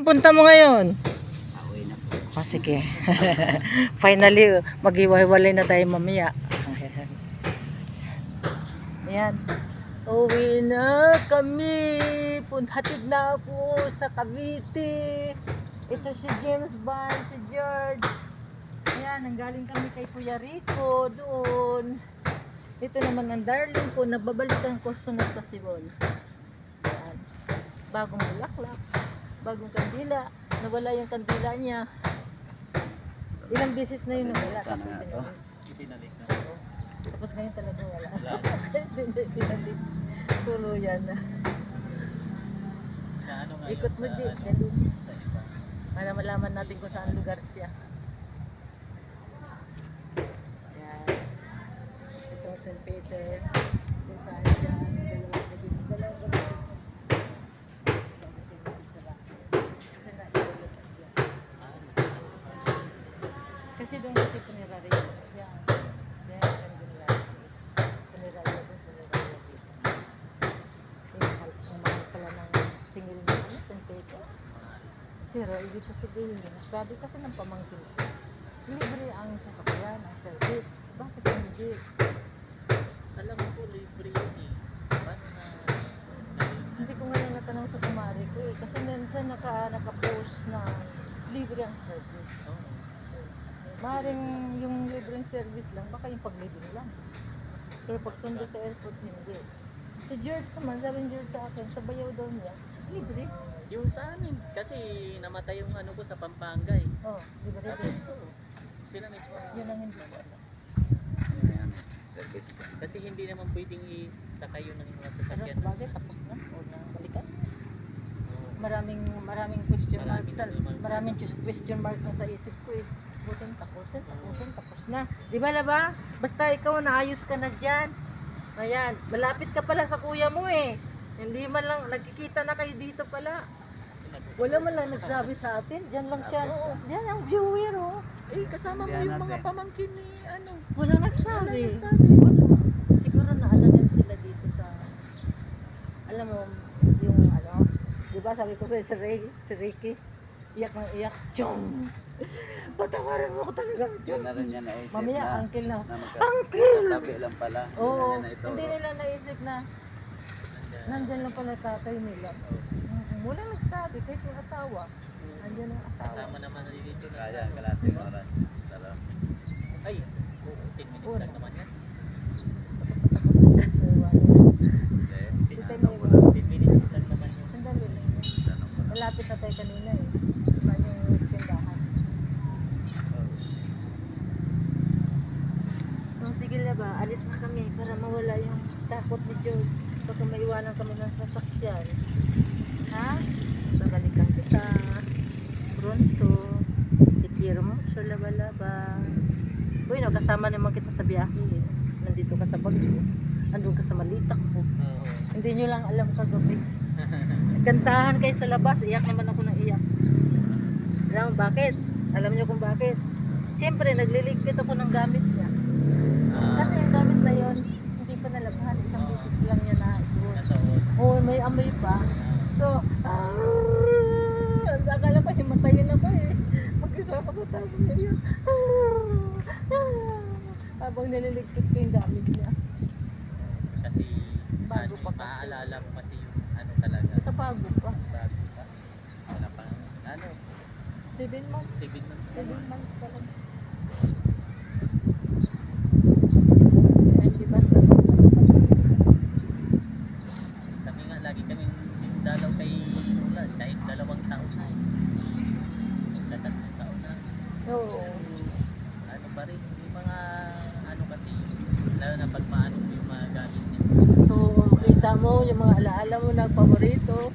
Saan punta mo ngayon? Pauwi na po. O sige. Finally, mag-iwalay na tayo mamaya. Ayan. Uwi na kami. Hatid na ako sa Cavite. Ito si James Bond, si George. Ayan, nanggaling kami kay Kuya Rico doon. Ito naman ang darling ko, nababalikan ko as soon as possible. Ayan. Bagong bulaklak, bagong kandila. Nawala yung kandila niya. Ilang beses na yun nawala. Tapos Pinalik na. Tapos ngayon talaga wala. Pinalik. Tuluyan na. Ikot mo, Jay. Dali. Para malaman natin kung saan lugar siya. Ayan. Ito St. Peter. Kung saan siya. Dalawang gabi. Kasi doon kasi punerary. Yan. Yan. Punerary doon. Punerary dito. Ang mahal pala ng singil na St. Peter. Pero hindi ko sabihin yun. Sabi kasi ng pamangkin ko, libre ang sasakyan, ang service. Bakit hindi? Alam ko libre yun eh. Paano na? Hindi ko ngayon natanong sa kumari ko eh. Kasi minsan naka-post na libre ang service. Maring yung libreng service lang, baka yung paglibing lang. Pero pag sundo sa airport, hindi. Si George naman, sabi ni George sa akin, sa bayaw daw niya, libre. Yung sa amin, kasi namatay yung ano ko sa Pampanga eh. Oh, libre. Tapos ko, sila mismo. Yun ang hindi ko alam. Service. Kasi hindi naman pwedeng isakay yun ng mga Pero sasakyan. sa bagay, tapos na. O na balikan. Maraming question mark sa maraming question mark na sa isip ko eh. Butin tapos na. Di ba laba? Basta ikaw naayos ka na diyan. Ayan, malapit ka pala sa kuya mo eh. Hindi man lang nagkikita na kayo dito pala. Wala man lang nagsabi sa atin. Diyan lang siya. Diyan ang viewer oh. Eh, kasama mo yung mga pamangkin ni ano. Wala nagsabi. Wala nagsabi. Wala. Siguro naalanan sila dito sa alam mo yung ano, 'di ba sabi ko sa si Ricky, iyak ng iyak. Chong. Patawarin mo ko talaga. Yun na rin niya naisip Mamaya na, uncle na. Uncle! Tabi lang pala. Oo, Yun na ito. hindi nila naisip na nandyan lang pala tatay nila. Wala nagsabi, kahit yung asawa. Nandyan ang asawa. Kasama naman na dito. Kaya, kalating oras. Tara. Ay, 10 minutes lang naman yan. Hindi. 10 minutes lang naman yun. Sandali lang yun. Tanong ko na. Malapit na tayo kanina eh. Saan yung tindahan. Sige na ba, alis na kami para mawala yung takot ni George. Baka maiwanan kami ng sasakyan. Ha? Babalikan kita. Pronto. Titira mo sa laba-laba. Uy, no, kasama naman kita sa biyahe eh. Nandito ka sa Baguio. Andun ka sa Malitak mo. Oo. Hindi nyo lang alam kagabi. Kantahan kayo sa labas. Iyak naman ako ng iyak. Alam mo bakit? Alam nyo kung bakit? Siyempre, nagliligpit ako ng gamit niya. Kasi yung gamit na yon hindi pa nalabhan. Isang bitis lang niya na isuot. Oo, may amoy pa. So, akala pa himatayin ako eh. Mag-isa ako sa taas niya. Habang nililigpit ko yung gamit niya. Kasi, Bago pa kasi. maaalala mo kasi yung ano talaga. Ito bago pa. Bago pa. Wala pang, ano, 7 months. 7 months. 7 months pa lang. Hindi basta. Kami nga, lagi kami dalaw kay Lola, kahit 2 taon na eh. 3 taon na. Oo. Ano pa rin, yung mga, ano kasi, lalo na pag maano yung mga gamit niya. Oo, kita mo yung mga alaala mo na paborito.